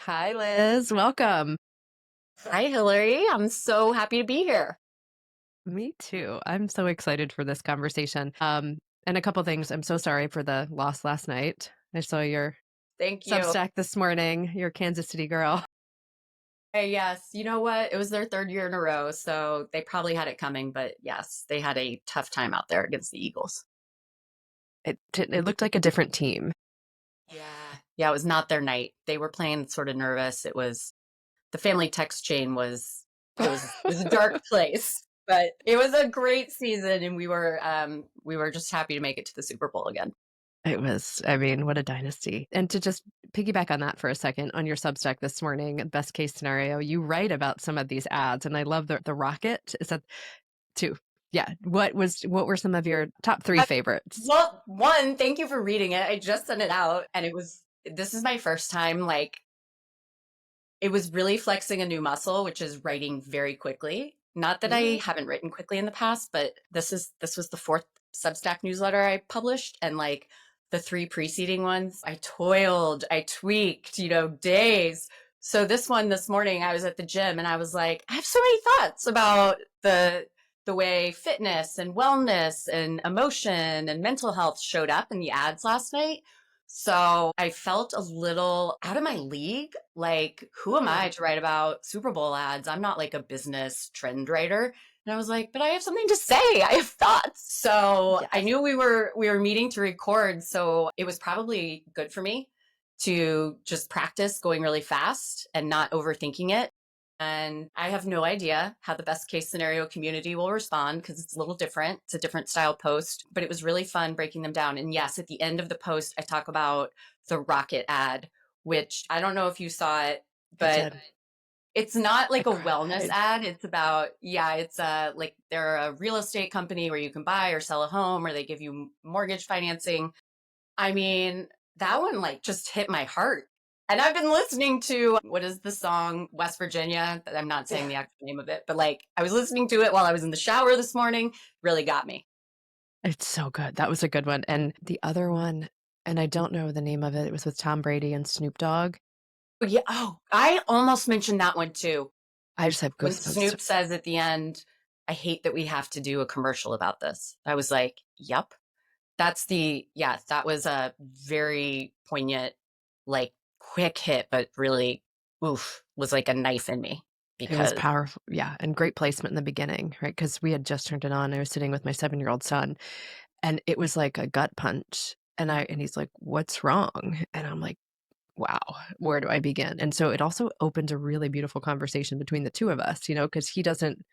Hi, Liz. Welcome. Hi, Hilary. I'm so happy to be here. Me too. I'm so excited for this conversation. And a couple things. I'm so sorry for the loss last night. I saw your Thank you. Substack this morning. You're a Kansas City girl. Hey, yes, you know what? It was their third year in a row, so they probably had it coming, but yes, they had a tough time out there against the Eagles. It looked like a different team. Yeah. Yeah, it was not their night. They were playing sort of nervous. It was the family text chain was it was a dark place, but it was a great season and we were just happy to make it to the Super Bowl again. It was, I mean, what a dynasty. And to just piggyback on that for a second, on your Substack this morning, best case scenario, you write about some of these ads, and I love the rocket. Is that two? Yeah. What were some of your top three Uh, favorites? Well, one, thank you for reading it. I just sent it out and this is my first time it was really flexing a new muscle, which is writing very quickly. Not that I Mhm. haven't written quickly in the past, but this was the fourth Substack newsletter I published, and like the three preceding ones, I toiled, I tweaked, days. So this one this morning, I was at the gym and I was like, I have so many thoughts about the way fitness and wellness and emotion and mental health showed up in the ads last night. So I felt a little out of my league. Like, who am Hmm. I to write about Super Bowl ads? I'm not like a business trend writer. And I was like, but I have something to say. I have thoughts. So I Yes. knew we were meeting to record. So it was probably good for me to just practice going really fast and not overthinking it. And I have no idea how the best case scenario community will respond because it's a little different. It's a different style post, but it was really fun breaking them down. And yes, at the end of the post, I talk about the rocket ad, which I don't know if you saw it, I but did. it's not I like a wellness cried. ad. It's about, yeah, it's like they're a real estate company where you can buy or sell a home or they give you mortgage financing. I mean, that one like just hit my heart. And I've been listening to what is the song West Virginia? I'm not saying the actual name of it, but like I was listening to it while I was in the shower this morning. Really got me. It's so good. That was a good one. And the other one, and I don't know the name of it, it was with Tom Brady and Snoop Dogg. But yeah, oh, I almost mentioned that one too. I just have When goosebumps. Snoop says at the end, I hate that we have to do a commercial about this. I was like, yep. Yeah, that was a very poignant, like quick hit, but really, oof, was like a knife in me It was because powerful. Yeah. And great placement in the beginning, right? Because we had just turned it on. I was sitting with my 7-year-old son, and it was like a gut punch. And he's like, "What's wrong?" And I'm like, wow, where do I begin? And so it also opened a really beautiful conversation between the two of us, because he doesn't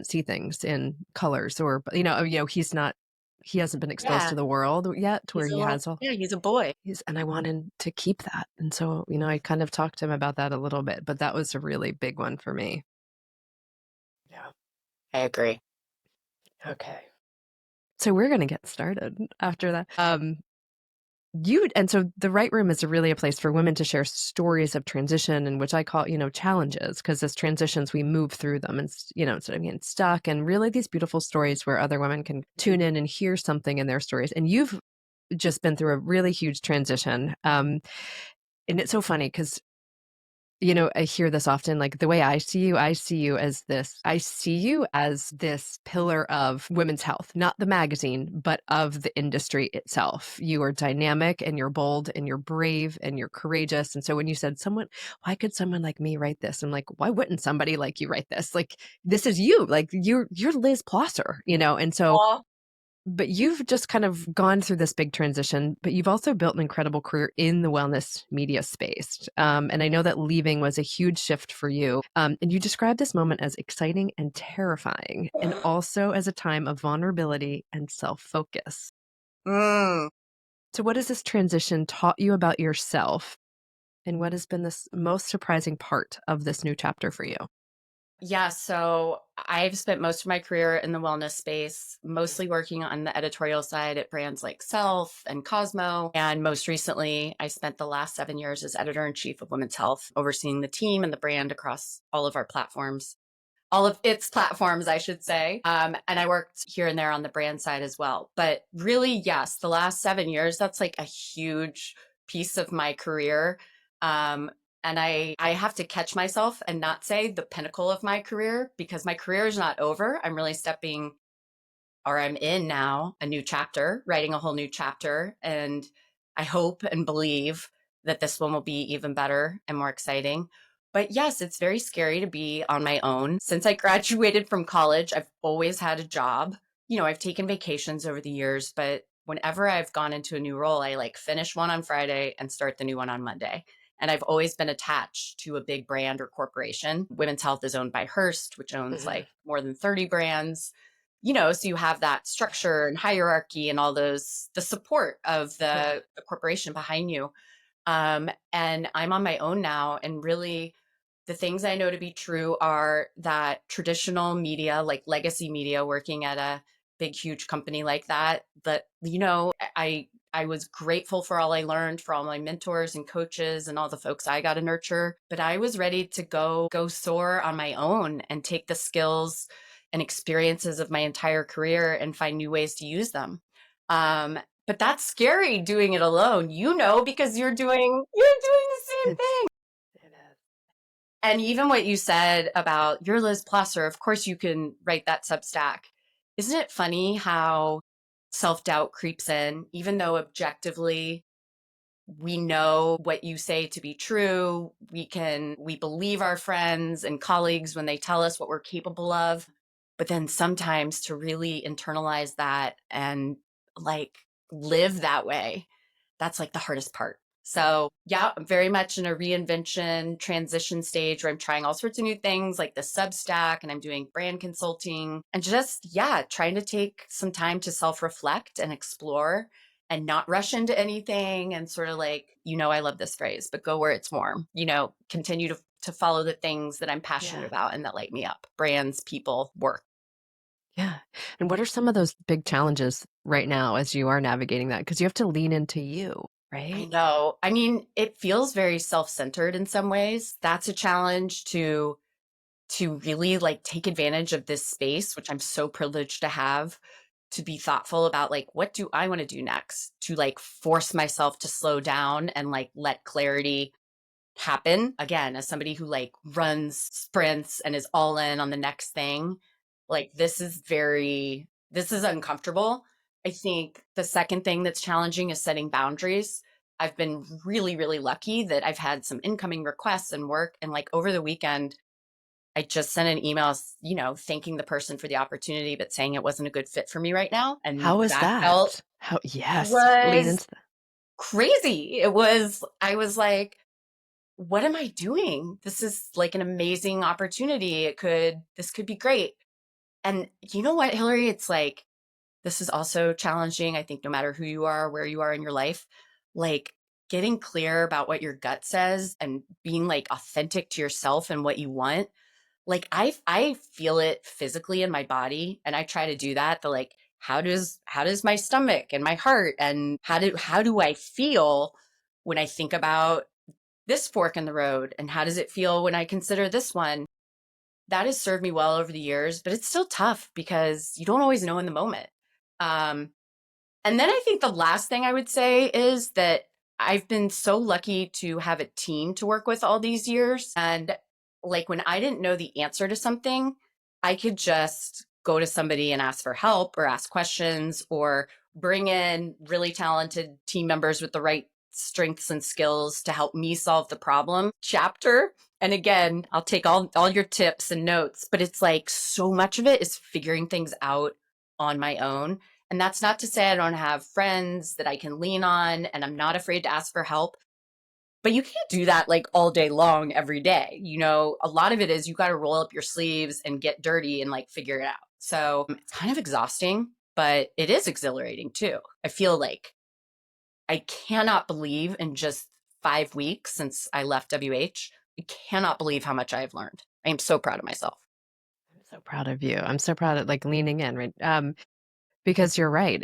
see things in colors, or he's not, he hasn't been exposed yeah, to the world yet to where he has all he's a boy. he's, and I wanted to keep that. And so, I kind of talked to him about that a little bit, but that was a really big one for me. Yeah. I agree. Okay. So we're going to get started after that. So the right room is really a place for women to share stories of transition, and which I call, challenges, because as transitions, we move through them, and, instead of getting stuck, and really these beautiful stories where other women can tune in and hear something in their stories. And you've just been through a really huge transition. And it's so funny because I hear this often, like the way I see you as this pillar of women's health, not the magazine, but of the industry itself. You are dynamic and you're bold and you're brave and you're courageous. And so when you said why could someone like me write this? I'm like, why wouldn't somebody like you write this? Like, this is you, like you're Liz Plosser, and so Aw. but you've just kind of gone through this big transition, but you've also built an incredible career in the wellness media space. And I know that leaving was a huge shift for you. And you described this moment as exciting and terrifying, and also as a time of vulnerability and self focus. Mm. So, what has this transition taught you about yourself? And what has been this most surprising part of this new chapter for you? Yeah, so I've spent most of my career in the wellness space, mostly working on the editorial side at brands like Self and Cosmo. And most recently, I spent the last 7 years as editor in chief of Women's Health, overseeing the team and the brand across all of our platforms, all of its platforms, I should say. And I worked here and there on the brand side as well. But really, yes, the last 7 years, that's like a huge piece of my career. Um, And I have to catch myself and not say the pinnacle of my career, because my career is not over. I'm really stepping, or I'm in now a new chapter, writing a whole new chapter. And I hope and believe that this one will be even better and more exciting. But yes, it's very scary to be on my own. Since I graduated from college, I've always had a job. I've taken vacations over the years, but whenever I've gone into a new role, I like finish one on Friday and start the new one on Monday. And I've always been attached to a big brand or corporation. Women's Health is owned by Hearst, which owns Mhm. like more than 30 brands. So you have that structure and hierarchy and all those, the support of Yeah. the corporation behind you. And I'm on my own now. And really, the things I know to be true are that traditional media, like legacy media, working at a big, huge company like that, I was grateful for all I learned, for all my mentors and coaches and all the folks I got to nurture. But I was ready to go soar on my own and take the skills and experiences of my entire career and find new ways to use them. But that's scary doing it alone, because you're doing the same It's thing. it is. And even what you said about your Liz Plosser, of course you can write that Substack. Isn't it funny how self-doubt creeps in, even though objectively we know what you say to be true. We believe our friends and colleagues when they tell us what we're capable of. But then sometimes to really internalize that and like live that way, that's like the hardest part. So, yeah, I'm very much in a reinvention transition stage where I'm trying all sorts of new things like the Substack, and I'm doing brand consulting and just, yeah, trying to take some time to self reflect and explore and not rush into anything and sort of like, I love this phrase, but go where it's warm, continue to follow the things that I'm passionate Yeah. about and that light me up: brands, people, work. Yeah. And what are some of those big challenges right now as you are navigating that? Because you have to lean into you, I right? know. I mean, it feels very self-centered in some ways. That's a challenge to really like take advantage of this space, which I'm so privileged to have, to be thoughtful about like what do I want to do next, to like force myself to slow down and like let clarity happen. Again, as somebody who like runs sprints and is all in on the next thing, like this is uncomfortable. I think the second thing that's challenging is setting boundaries. I've been really, really lucky that I've had some incoming requests and work. And like over the weekend, I just sent an email, thanking the person for the opportunity, but saying it wasn't a good fit for me right now. And How is that felt that? How yes, lean was into that. crazy. I was like, what am I doing? This is like an amazing opportunity. This could be great. And you know what, Hilary? It's like, this is also challenging. I think no matter who you are, where you are in your life, like getting clear about what your gut says and being like authentic to yourself and what you want. Like I feel it physically in my body, and I try to do that. The like, how does my stomach and my heart, and how do I feel when I think about this fork in the road, and how does it feel when I consider this one? That has served me well over the years, but it's still tough because you don't always know in the moment. Um, and then I think the last thing I would say is that I've been so lucky to have a team to work with all these years. And like when I didn't know the answer to something, I could just go to somebody and ask for help or ask questions or bring in really talented team members with the right strengths and skills to help me solve the problem chapter. And again, I'll take all your tips and notes, but it's like so much of it is figuring things out on my own. And that's not to say I don't have friends that I can lean on and I'm not afraid to ask for help. But you can't do that like all day long every day. A lot of it is you got to roll up your sleeves and get dirty and like figure it out. So it's kind of exhausting, but it is exhilarating too. I feel like I cannot believe in just 5 weeks since I left WH, I cannot believe how much I have learned. I am so proud of myself. I'm so proud of you. I'm so proud of like leaning in, right? Because you're right.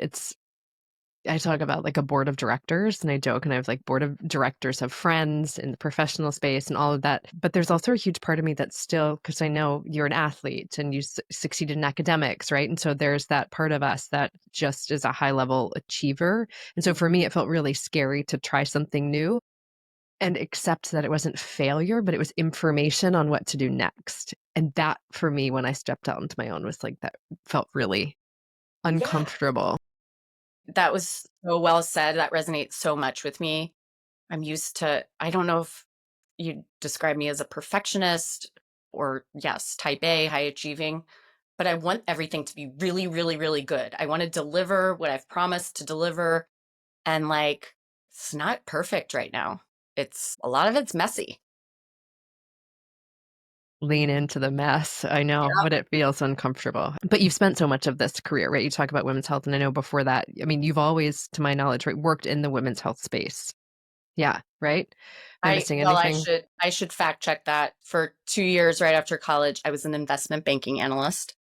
I talk about like a board of directors and I joke and I have like board of directors of friends in the professional space and all of that. But there's also a huge part of me that's still, because I know you're an athlete and you succeeded in academics, right? And so there's that part of us that just is a high level achiever. And so for me, it felt really scary to try something new. and accept that it wasn't failure, but it was information on what to do next. And that for me, when I stepped out into my own, was like that felt really Yeah. uncomfortable. That was so well said. That resonates so much with me. I'm used to, I don't know if you describe me as a perfectionist or, yes, type A, high achieving, but I want everything to be really, really, really good. I want to deliver what I've promised to deliver. And like, it's not perfect right now. It's a lot of it's messy. Lean into the mess. I know, Yep. but it feels uncomfortable. But you've spent so much of this career, right? You talk about women's health, and I know before that, I mean, you've always, to my knowledge, right, worked in the women's health space. Yeah, right? Am I I missing well, anything? I should fact check that. For 2 years right after college, I was an investment banking analyst.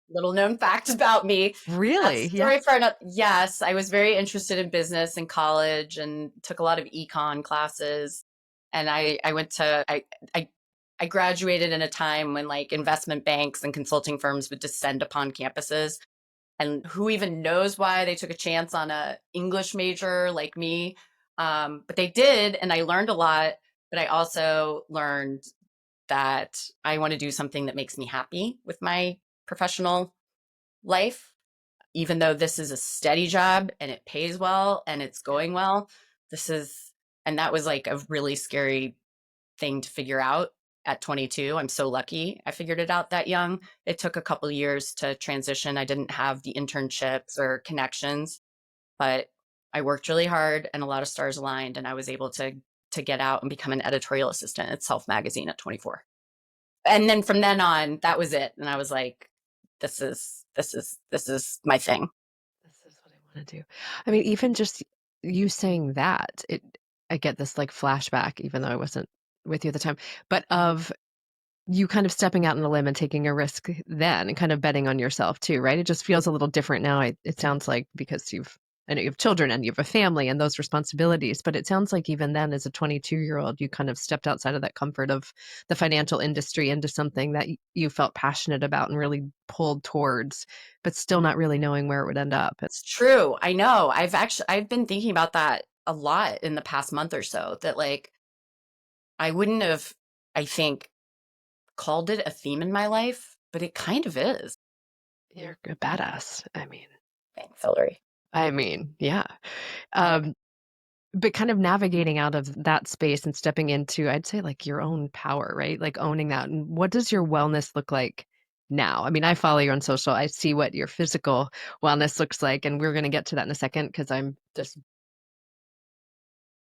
Little known fact about me. That's Really? a Yeah. story for another. Yes, I was very interested in business in college and took a lot of econ classes. And I went to I I graduated in a time when like investment banks and consulting firms would descend upon campuses. And who even knows why they took a chance on a English major like me. But they did, and I learned a lot. But I also learned that I want to do something that makes me happy with my professional life, even though this is a steady job and it pays well and it's going well. This is, and that was like a really scary thing to figure out at 22. I'm so lucky I figured it out that young. It took a couple of years to transition. I didn't have the internships or connections, but I worked really hard and a lot of stars aligned, and I was able to get out and become an editorial assistant at Self Magazine at 24. And then from then on, that was it. And I was like, this is my thing. This is what I wanna do. I mean, even just you saying that, I get this, like, flashback, even though I wasn't with you at the time, but of you kind of stepping out on a limb and taking a risk then and kind of betting on yourself too, right? It just feels a little different now. It sounds like because I know you have children and you have a family and those responsibilities, but it sounds like even then as a 22-year-old, you kind of stepped outside of that comfort of the financial industry into something that you felt passionate about and really pulled towards, but still not really knowing where it would end up. It's true. I know. I've been thinking about that a lot in the past month or so, that like I wouldn't have, I think, called it a theme in my life, but it kind of is. You're a badass. Thanks, Hilary. Yeah. Um, But kind of navigating out of that space and stepping into, I'd say, like, your own power, right? Like, owning that, and what does your wellness look like now? I mean, I follow you on social, I see what your physical wellness looks like, and we're gonna get to that in a second because 'cause I'm just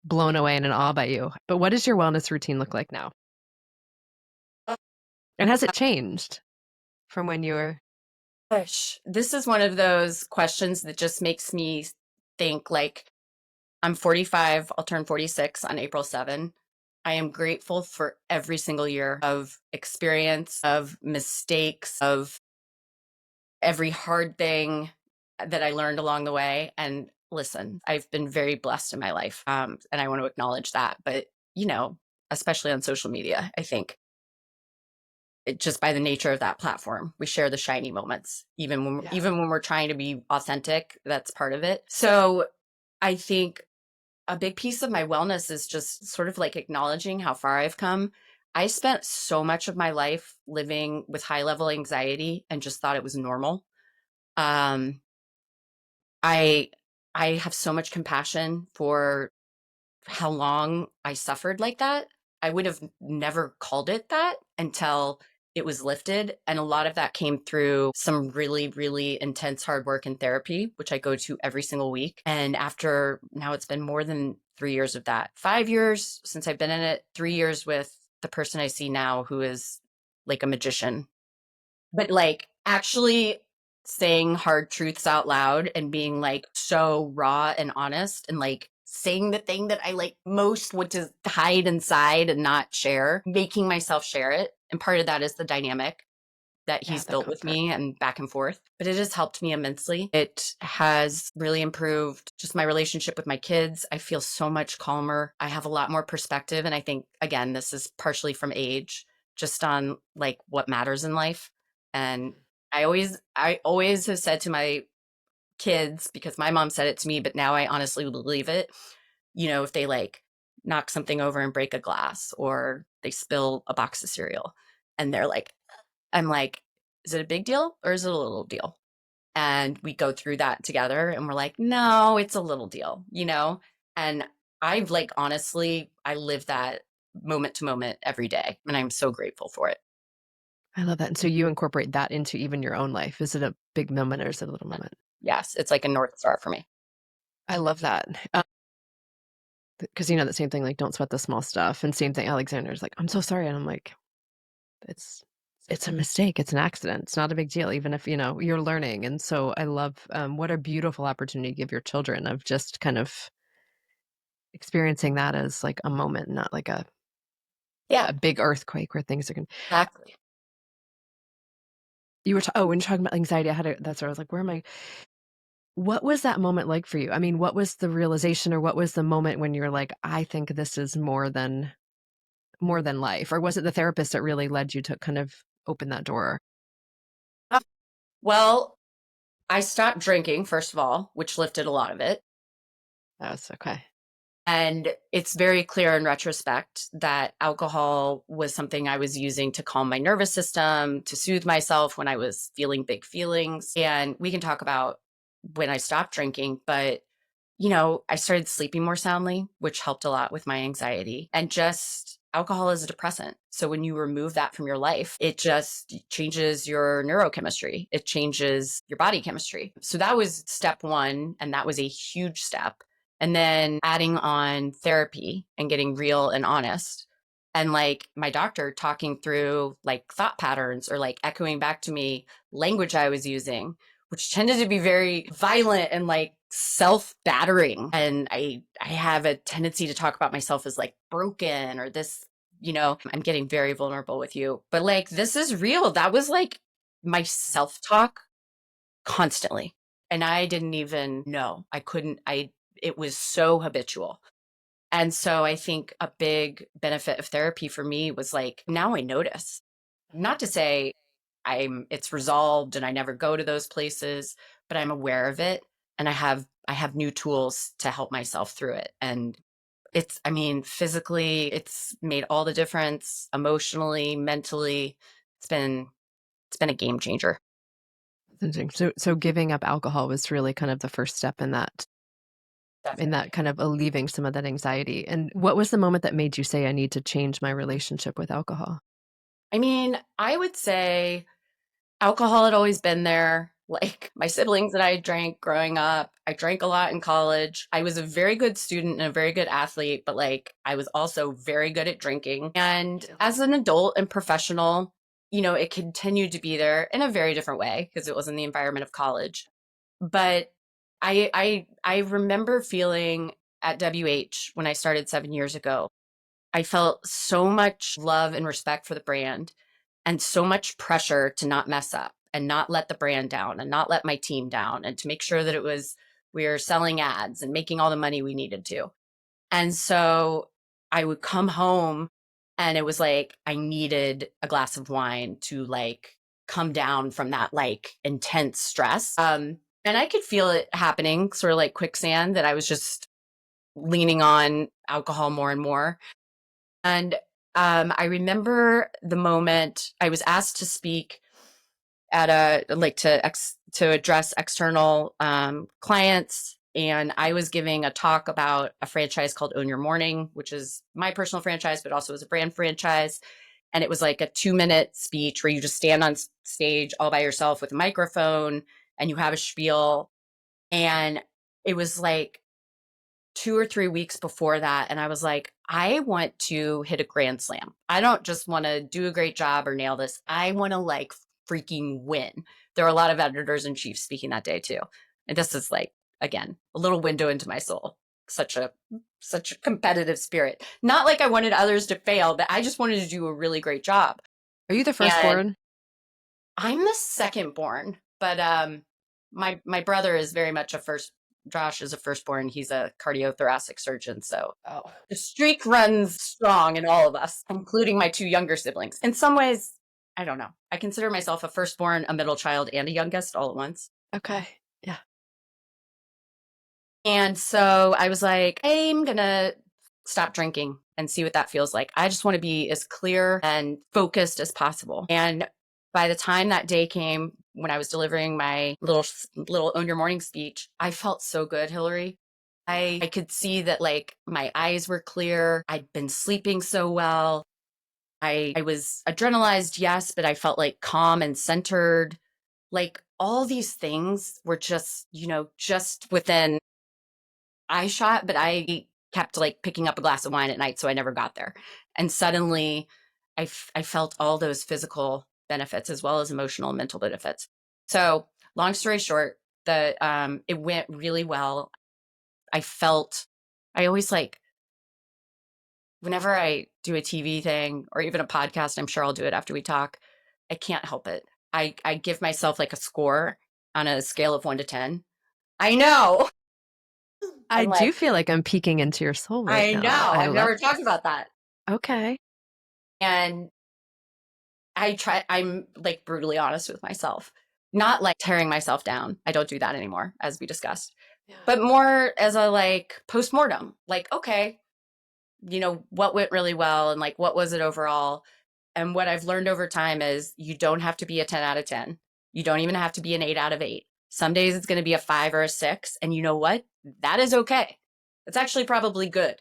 blown away and in awe by you. But what does your wellness routine look like now? And has it changed from when you were Gosh, this is one of those questions that just makes me think like I'm 45, I'll turn 46 on April 7. I am grateful for every single year of experience, of mistakes, of every hard thing that I learned along the way. And listen, I've been very blessed in my life. And I want to acknowledge that. But, you know, especially on social media, I think just by the nature of that platform, we share the shiny moments, Yeah. even when we're trying to be authentic. That's part of it. So I think a big piece of my wellness is just sort of like acknowledging how far I've come. I spent so much of my life living with high level anxiety and just thought it was normal. Um, I I have so much compassion for how long I suffered like that. I would have never called it that until it was lifted. And a lot of that came through some really, really intense hard work in therapy, which I go to every single week. And after now, it's been more than 3 years of that, 5 years since I've been in it, 3 years with the person I see now who is like a magician, but like actually saying hard truths out loud and being like so raw and honest and like saying the thing that I like most want to hide inside and not share, making myself share it. And part of that is the dynamic that Yeah, he's the built with comfort. me and back and forth. But it has helped me immensely. It has really improved just my relationship with my kids. I feel so much calmer. I have a lot more perspective. And I think, again, this is partially from age, just on like what matters in life. And I always have said to my kids, because my mom said it to me, but now I honestly believe it, you know, if they like knock something over and break a glass, or they spill a box of cereal. And they're like, I'm like, is it a big deal or is it a little deal? And we go through that together and we're like, no, it's a little deal, you know? And I've like, honestly, I live that moment to moment every day. And I'm so grateful for it. I love that. And so you incorporate that into even your own life. Is it a big moment or is it a little moment? Yes, it's like a North Star for me. I love that. Because you know the same thing, like don't sweat the small stuff. And same thing, Alexander's like, I'm so sorry. And I'm like, it's it's a mistake. It's an accident. It's not a big deal, even if, you know, you're learning. And so I love what a beautiful opportunity to give your children of just kind of experiencing that as like a moment, not like Yeah, a big earthquake where things are going. exactly. You were when you're talking about anxiety, I had that's where I was like, where am I? What was that moment like for you? I mean, what was the realization or what was the moment when you're like, I think this is more than life? Or was it the therapist that really led you to kind of open that door? Uh, Well, I stopped drinking, first of all, which lifted a lot of it. That was okay. And it's very clear in retrospect that alcohol was something I was using to calm my nervous system, to soothe myself when I was feeling big feelings. And we can talk about when I stopped drinking, but you know, I started sleeping more soundly, which helped a lot with my anxiety. And just alcohol is a depressant. So when you remove that from your life, it just changes your neurochemistry, it changes your body chemistry. So that was step one. And that was a huge step. And then adding on therapy and getting real and honest. And like my doctor talking through like thought patterns or like echoing back to me language I was using, which tended to be very violent and like self-battering. And I have a tendency to talk about myself as like broken or this, you know, I'm getting very vulnerable with you. But like this is real. That was like my self-talk constantly. And I didn't even know. I couldn't I it was so habitual. And so I think a big benefit of therapy for me was like now I notice. Not to say it's resolved and I never go to those places, but I'm aware of it and I have new tools to help myself through it. And it's I mean, physically, it's made all the difference, emotionally, mentally. It's been it's been a game changer. That's interesting. So giving up alcohol was really kind of the first step in that Definitely. kind of alleviating some of that anxiety. And what was the moment that made you say, I need to change my relationship with alcohol? I mean, I would say alcohol had always been there. Like my siblings and I drank growing up. I drank a lot in college. I was a very good student and a very good athlete, but like I was also very good at drinking. And as an adult and professional, you know, it continued to be there in a very different way because it was in the environment of college. But I remember feeling at WH when I started 7 years ago. I felt so much love and respect for the brand and so much pressure to not mess up and not let the brand down and not let my team down and to make sure that we were selling ads and making all the money we needed to. And so I would come home and it was like I needed a glass of wine to like come down from that like intense stress. And I could feel it happening, sort of like quicksand, that I was just leaning on alcohol more and more. And I remember the moment I was asked to speak at to address external clients, and I was giving a talk about a franchise called Own Your Morning, which is my personal franchise, but also is a brand franchise. And it was like a 2-minute speech where you just stand on stage all by yourself with a microphone and you have a spiel. And it was like 2 or 3 weeks before that. And I was like, I want to hit a grand slam. I don't just want to do a great job or nail this. I want to like freaking win. There were a lot of editors in chief speaking that day too. And this is like, again, a little window into my soul. Such a competitive spirit. Not like I wanted others to fail, but I just wanted to do a really great job. Are you the And firstborn? I'm the second born, but my brother is very much a first. Josh is a firstborn. He's a cardiothoracic surgeon, so Oh, the streak runs strong in all of us, including my two younger siblings. In some ways, I don't know. I consider myself a firstborn, a middle child, and a youngest all at once. okay. Yeah. And so I was like, I'm gonna stop drinking and see what that feels like. I just want to be as clear and focused as possible. And by the time that day came, when I was delivering my little own your morning speech, I felt so good, Hilary. I could see that like my eyes were clear. I'd been sleeping so well. I was adrenalized, yes, but I felt like calm and centered. Like all these things were just, just within eye shot, but I kept like picking up a glass of wine at night, so I never got there. And suddenly I felt all those physical benefits as well as emotional and mental benefits. So long story short, it went really well. I always like, whenever I do a TV thing or even a podcast, I'm sure I'll do it after we talk. I can't help it. I give myself like a score on a scale of 1 to 10. I know. I I'm do like, feel like I'm peeking into your soul right I now. know. I I've love never talked about that. Okay. And I'm like brutally honest with myself, not like tearing myself down. I don't do that anymore, as we discussed, Yeah. but more as a like postmortem, like, okay, what went really well and like, what was it overall? And what I've learned over time is you don't have to be a 10 out of 10. You don't even have to be an 8 out of 8. Some days it's going to be a 5 or a 6. And you know what? That is okay. It's actually probably good.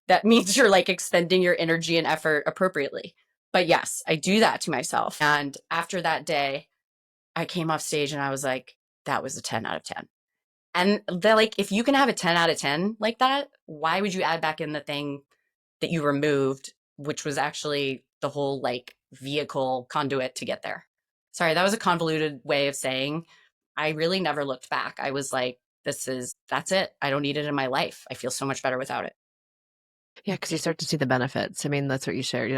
That means you're like expending your energy and effort appropriately. But yes, I do that to myself. And after that day, I came off stage and I was like, that was a 10 out of 10. And they're like, if you can have a 10 out of 10 like that, why would you add back in the thing that you removed, which was actually the whole like vehicle conduit to get there? Sorry, that was a convoluted way of saying I really never looked back. I was like, that's it. I don't need it in my life. I feel so much better without it. Yeah, because you start to see the benefits. I mean, that's what you shared.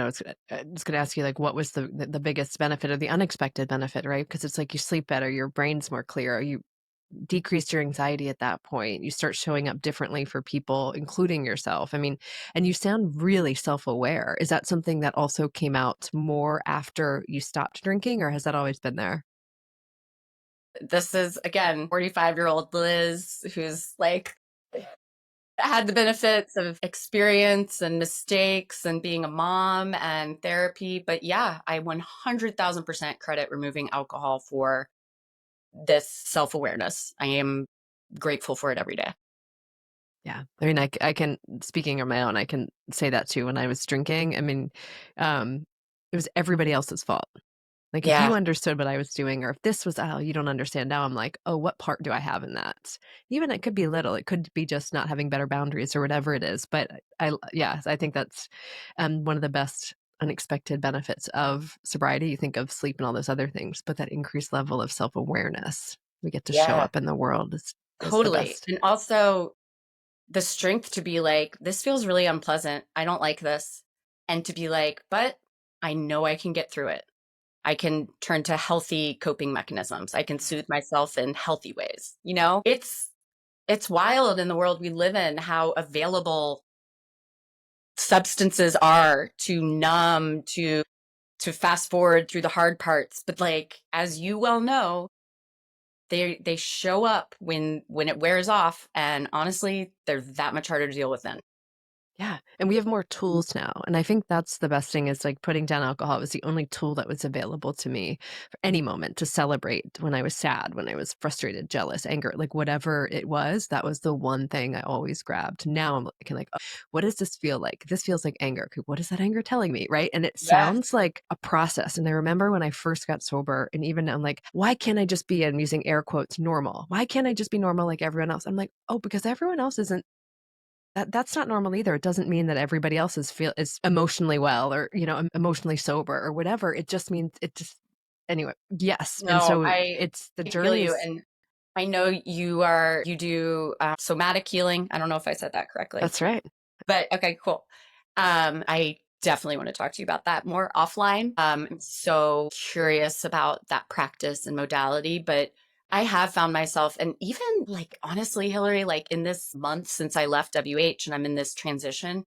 It's gonna ask you like, what was the biggest benefit or the unexpected benefit, right? Because it's like you sleep better, your brain's more clear, you decreased your anxiety at that point. You start showing up differently for people, including yourself. I mean, and you sound really self-aware. Is that something that also came out more after you stopped drinking, or has that always been there? This is again 45-year-old Liz who's like had the benefits of experience and mistakes and being a mom and therapy. But yeah, I 100,000% credit removing alcohol for this self-awareness. I am grateful for it every day. Yeah. I mean, I can, speaking on my own, I can say that too. When I was drinking, I mean, um, it was everybody else's fault. Like if you Yeah. understood what I was doing, or if this was, oh, you don't understand now, I'm like, oh, what part do I have in that? Even it could be little, it could be just not having better boundaries or whatever it is. But yeah, I think that's one of the best unexpected benefits of sobriety. You think of sleep and all those other things, but that increased level of self-awareness we get to show Yeah, up in the world is the totally. best. And also the strength to be like, this feels really unpleasant. I don't like this. And to be like, but I know I can get through it. I can turn to healthy coping mechanisms. I can soothe myself in healthy ways. It's wild in the world we live in how available substances are to numb, to fast forward through the hard parts. But like as you well know, they show up when it wears off, and honestly, they're that much harder to deal with then. Yeah, and we have more tools now, and I think that's the best thing is, like, putting down alcohol was the only tool that was available to me for any moment to celebrate when I was sad, when I was frustrated, jealous, anger, like, whatever it was, that was the one thing I always grabbed. Now I'm like, "Oh, what does this feel like? This feels like anger. Okay, what is that anger telling me?" Right? And it Yes. sounds like a process, and I remember when I first got sober, and even I'm like, "Why can't I just be," I'm using air quotes, "normal? Why can't I just be normal like everyone else?" I'm like, "Oh, because everyone else isn't that's not normal either. It doesn't mean that everybody else is emotionally well or, emotionally sober or whatever. It just means it just anyway, yes. And No, so I it's the I feel journey you, is and I know you do somatic healing. I don't know if I said that correctly, that's right. but okay, cool. I definitely want to talk to you about that more offline. I'm so curious about that practice and modality, but I have found myself, and even like honestly, Hilary, like in this month since I left WH and I'm in this transition,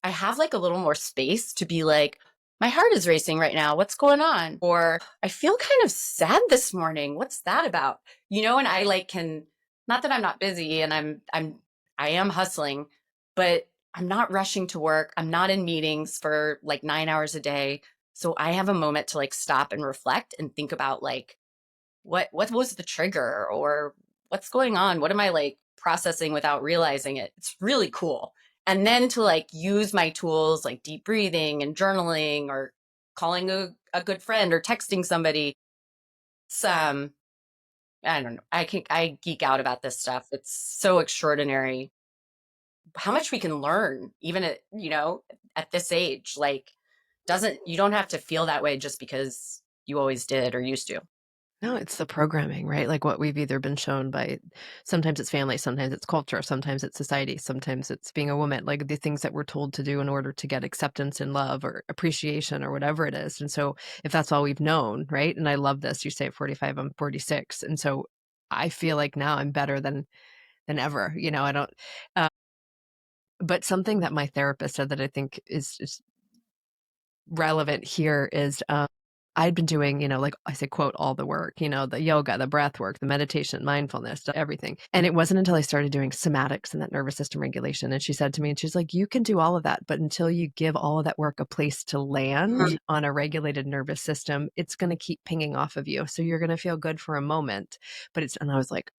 I have like a little more space to be like, my heart is racing right now. What's going on? Or I feel kind of sad this morning. What's that about? And I like can, not that I'm not busy and I am hustling, but I'm not rushing to work. I'm not in meetings for like 9 hours a day. So I have a moment to like stop and reflect and think about like what was the trigger or what's going on? What am I like processing without realizing it? It's really cool. And then to like use my tools like deep breathing and journaling or calling a good friend or texting somebody. Some I don't know. I geek out about this stuff. It's so extraordinary how much we can learn even at, at this age. Like doesn't you don't have to feel that way just because you always did or used to. No, it's the programming, right? Like what we've either been shown by sometimes it's family, sometimes it's culture, sometimes it's society, sometimes it's being a woman, like the things that we're told to do in order to get acceptance and love or appreciation or whatever it is. And so if that's all we've known, right? And I love this. You say at 45, I'm 46. And so I feel like now I'm better than ever. I don't but something that my therapist said that I think is relevant here is I'd been doing, like I say, quote, all the work, the yoga, the breath work, the meditation, mindfulness, everything. And it wasn't until I started doing somatics and that nervous system regulation. And she said to me, and she's like, you can do all of that, but until you give all of that work a place to land Mhm. on a regulated nervous system, it's going to keep pinging off of you. So you're going to feel good for a moment. And I was like,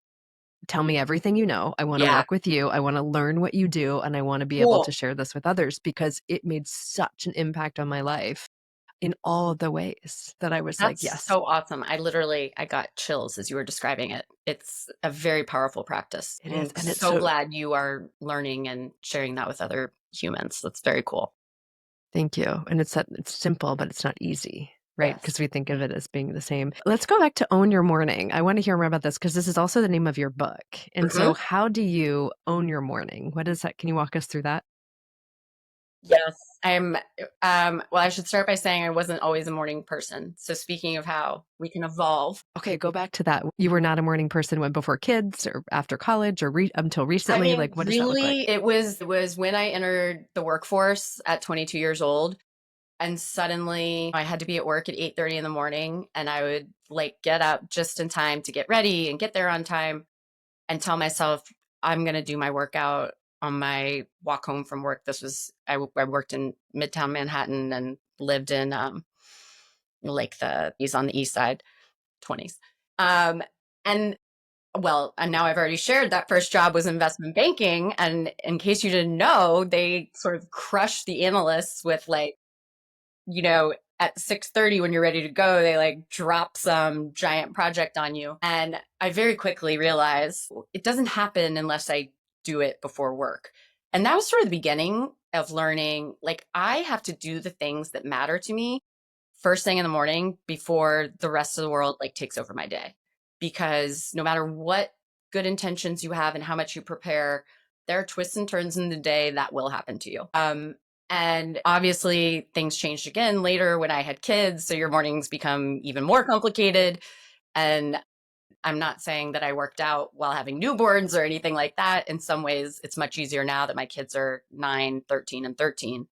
tell me everything you know. I want to Yeah, work with you. I want to learn what you do. And I want to be able to cool. share this with others because it made such an impact on my life in all of the ways that I was like, That's "Yes, so awesome. I got chills as you were describing it. It's a very powerful practice. it is." I'm And it's so so glad you are learning and sharing that with other humans. That's very cool. thank you. And it's simple, but it's not easy, right? Yes. Because we think of it as being the same. Let's go back to Own Your Morning. I want to hear more about this because this is also the name of your book. And so Mhm. how do you own your morning? What is that? Can you walk us through that? Yes. Well, I should start by saying I wasn't always a morning person. So speaking of how we can evolve, Okay, go back to that. You were not a morning person when before kids or after college or until I recently? mean, Like, what does that look like? really, it was when I entered the workforce at 22 years old. And suddenly I had to be at work at 8:30 in the morning and I would like get up just in time to get ready and get there on time and tell myself I'm going to do my workout on my walk home from work. I worked in Midtown Manhattan and lived in like he's on the east side, 20s. Um and and now I've already shared that first job was investment banking, and in case you didn't know, they sort of crush the analysts with like at 6:30 when you're ready to go, they like drop some giant project on you. And I very quickly realized it doesn't happen unless I do it before work. And that was sort of the beginning of learning like I have to do the things that matter to me first thing in the morning before the rest of the world like takes over my day. Because no matter what good intentions you have and how much you prepare, there are twists and turns in the day that will happen to you. And obviously, things changed again later when I had kids. So your mornings become even more complicated. And I'm not saying that I worked out while having newborns or anything like that. In some ways, it's much easier now that my kids are 9, 13, and 13.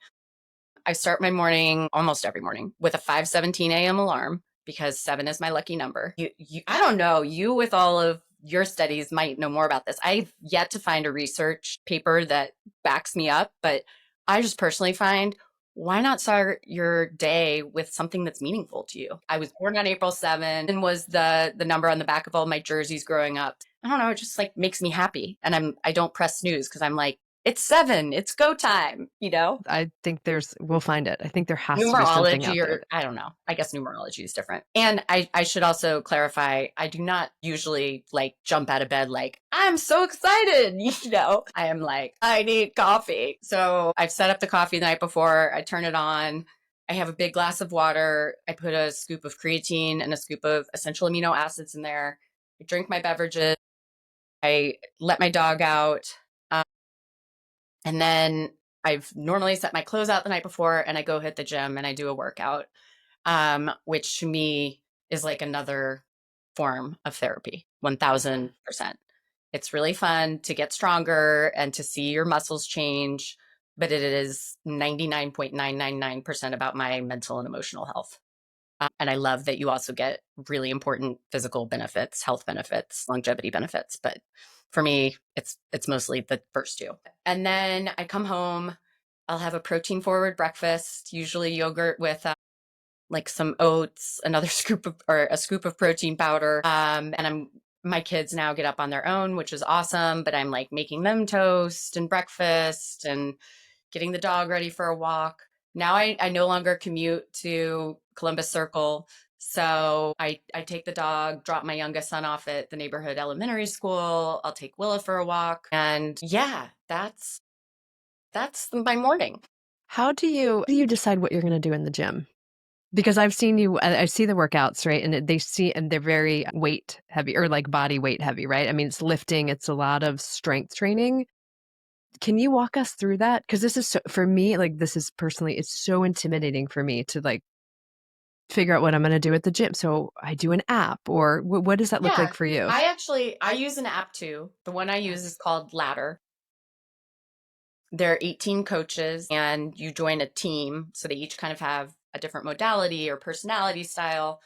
I start my morning almost every morning with a 5:17 a.m. alarm because 7 is my lucky number. I don't know, you with all of your studies might know more about this. I've yet to find a research paper that backs me up, but I just personally find why not start your day with something that's meaningful to you? I was born on April 7th and was the number on the back of all my jerseys growing up. I don't know, it just like makes me happy. And I don't press snooze because I'm like, it's 7, it's go time, you know? I think we'll find it. I think there has to be something Numerology, out there. or I don't know. I guess numerology is different. And I should also clarify, I do not usually like jump out of bed like, I'm so excited, I am like, I need coffee. So I've set up the coffee the night before, I turn it on. I have a big glass of water. I put a scoop of creatine and a scoop of essential amino acids in there. I drink my beverages. I let my dog out. Um, and then I've normally set my clothes out the night before and I go hit the gym and I do a workout, which to me is like another form of therapy, 1000%. It's really fun to get stronger and to see your muscles change, but it is 99.999% about my mental and emotional health. And I love that you also get really important physical benefits, health benefits, longevity benefits. But For me, it's mostly the first two. And then I come home, I'll have a protein forward breakfast, usually yogurt with like some oats, another scoop of or a scoop of protein powder. And my kids now get up on their own, which is awesome, but I'm like making them toast and breakfast and getting the dog ready for a walk. Now I no longer commute to Columbus Circle. So I take the dog, drop my youngest son off at the neighborhood elementary school. I'll take Willa for a walk. And yeah, that's my morning. How do you decide what you're going to do in the gym? Because I've seen you, I see the workouts, right? And and they're very weight heavy or like body weight heavy, right? I mean, it's lifting, it's a lot of strength training. Can you walk us through that? Because this is so, for me, like this is personally, it's so intimidating for me to like figure out what I'm going to do at the gym. So I do an app, or what does that look Yeah. like for you? I use an app too. The one I use is called Ladder. There are 18 coaches and you join a team. So they each kind of have a different modality or personality style.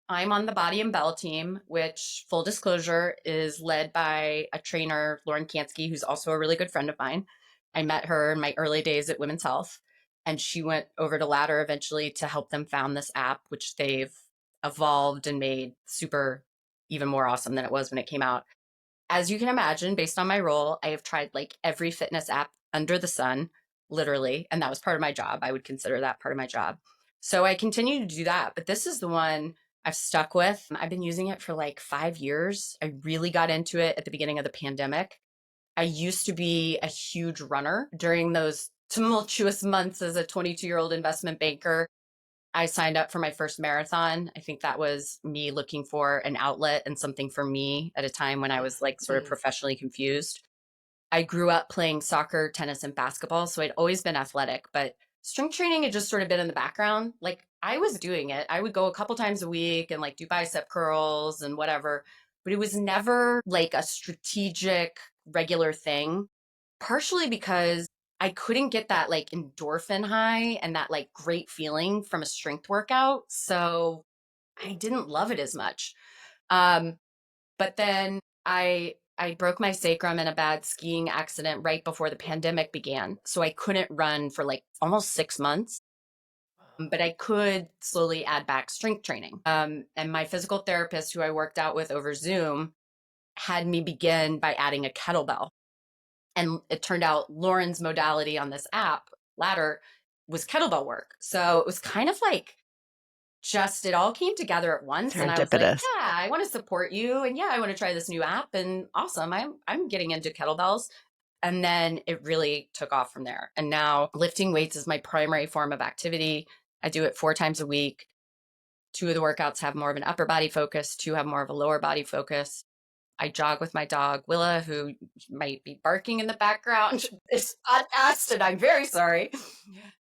I'm on the body and bell team, which, full disclosure, is led by a trainer, Lauren Kansky, who's also a really good friend of mine. I met her in my early days at Women's Health, and she went over to Ladder eventually to help them found this app, which they've evolved and made super even more awesome than it was when it came out. As you can imagine, based on my role, I have tried like every fitness app under the sun, literally. And that was part of my job. I would consider that part of my job. So I continue to do that. But this is the one I've stuck with. I've been using it for like 5 years. I really got into it at the beginning of the pandemic. I used to be a huge runner during those tumultuous months as a 22-year-old investment banker. I signed up for my first marathon. I think that was me looking for an outlet and something for me at a time when I was like sort of professionally confused. I grew up playing soccer, tennis, and basketball, so I'd always been athletic, but strength training had just sort of been in the background. Like I was doing it. I would go a couple times a week and like do bicep curls and whatever, but it was never like a strategic, regular thing, partially because I couldn't get that like endorphin high and that like great feeling from a strength workout. So I didn't love it as much. Um, but then I broke my sacrum in a bad skiing accident right before the pandemic began. So I couldn't run for like almost 6 months, but I could slowly add back strength training. And my physical therapist, who I worked out with over Zoom, had me begin by adding a kettlebell. And it turned out Lauren's modality on this app, Ladder, was kettlebell work. So it was kind of like just it all came together at once, and I was like, Serendipitous. yeah, I want to support you, and yeah, I want to try this new app, and awesome, I'm getting into kettlebells. And then it really took off from there, and now lifting weights is my primary form of activity. I do it 4 times a week. Two of the workouts have more of an upper body focus, two have more of a lower body focus. I jog with my dog Willa, who might be barking in the background this podcast, and I'm very sorry.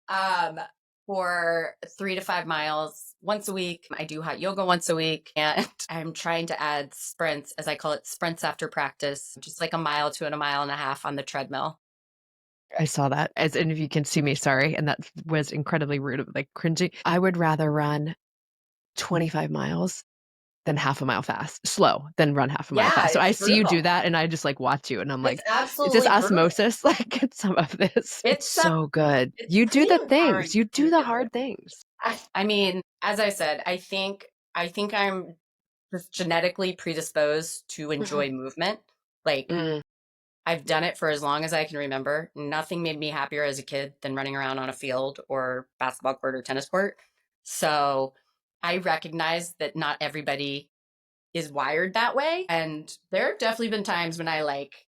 Um, for 3 to 5 miles once a week. I do hot yoga once a week, and I'm trying to add sprints, as I call it, sprints after practice, just like a mile to a mile and a half on the treadmill. I saw that. As and if you can see me, sorry. And that was incredibly rude, like cringy. I would rather run 25 miles than half a mile fast, slow, than run half a mile Yeah, fast. So I it's see you do brutal. that and I just like watch you and I'm It's like, is this absolutely brutal. osmosis? Like it's some of this. It's It's so good. it's You do pretty the empowering things. You to do the get there. hard things. I mean, as I said, I think I'm just genetically predisposed to enjoy movement. Like Mm. I've done it for as long as I can remember. Nothing made me happier as a kid than running around on a field or basketball court or tennis court. So I recognize that not everybody is wired that way. And there have definitely been times when I like,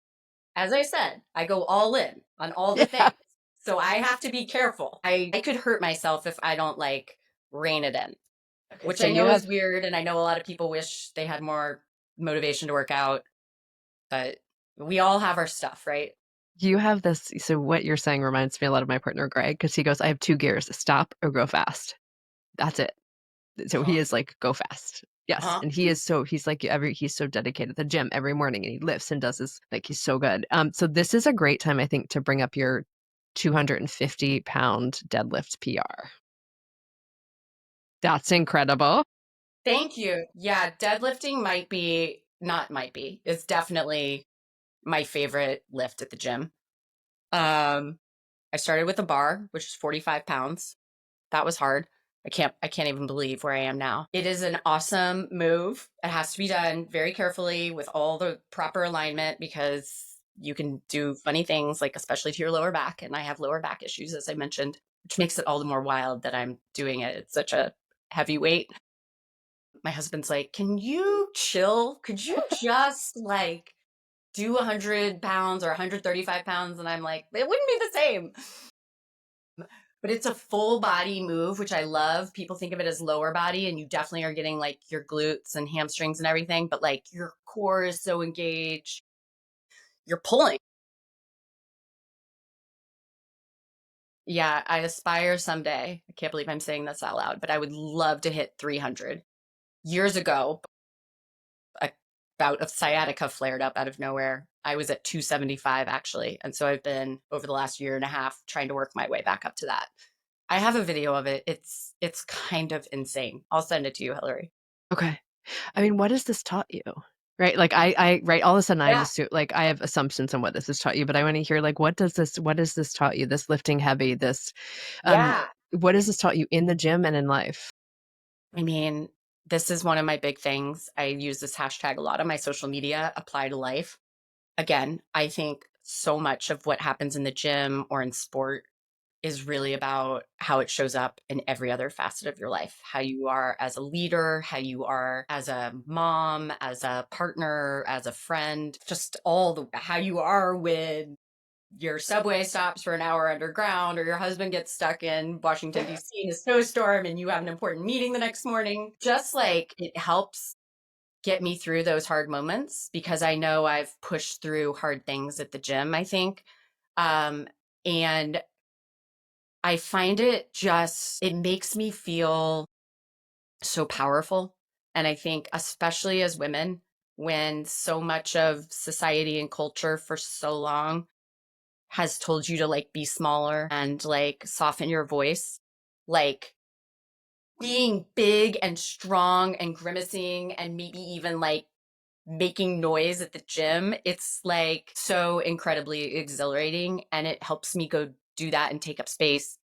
as I said, I go all in on all the Yeah. things. So I have to be careful. I could hurt myself if I don't like rein it in, Okay, which so I you know is have weird. And I know a lot of people wish they had more motivation to work out, but we all have our stuff, right? this. So what you're saying reminds me a lot of my partner Greg because he goes, I have two gears, stop or go fast. That's it. So he Uh-huh. is like, go fast. Yes. Uh-huh. And he's like he's so dedicated at the gym every morning and he lifts and does his like he's so good. So this is a great time, I think, to bring up your 250-pound deadlift PR. That's incredible. Thank you. Yeah, deadlifting might be, not might be, it's definitely my favorite lift at the gym. Um, I started with a bar, which is 45 pounds. That was hard. I can't even believe where I am now. It is an awesome move. It has to be done very carefully with all the proper alignment because you can do funny things, like especially to your lower back. And I have lower back issues, as I mentioned, which makes it all the more wild that I'm doing it. It's such a heavy weight. My husband's like, "Can you chill? Could you just like do 100 pounds or 135 pounds?" And I'm like, it wouldn't be the same. But it's a full body move, which I love. People think of it as lower body, and you definitely are getting like your glutes and hamstrings and everything, but like your core is so engaged. You're pulling. Yeah, I aspire someday. I can't believe I'm saying this out loud, but I would love to hit 300. Years ago, a bout of sciatica flared up out of nowhere. I was at 275 actually. And so I've been over the last year and a half trying to work my way back up to that. I have a video of it. It's kind of insane. I'll send it to you, Hilary. Okay. I mean, what has this taught you? Right? Like right, all of a sudden I have Yeah. assumed like I have assumptions on what this has taught you, but I want to hear like what has this taught you? This lifting heavy, this um Yeah. what has this taught you in the gym and in life? I mean, this is one of my big things. I use this hashtag a lot on my social media, apply to life. Again, I think so much of what happens in the gym or in sport is really about how it shows up in every other facet of your life. How you are as a leader, how you are as a mom, as a partner, as a friend, just all the how you are when your subway stops for an hour underground or your husband gets stuck in Washington DC in a snowstorm and you have an important meeting the next morning. Just like it helps get me through those hard moments because I know I've pushed through hard things at the gym, I think. Um, and I find it makes me feel so powerful. And I think, especially as women, when so much of society and culture for so long has told you to like be smaller and like soften your voice, like being big and strong and grimacing and maybe even like making noise at the gym, it's like so incredibly exhilarating. And it helps me go do that and take up space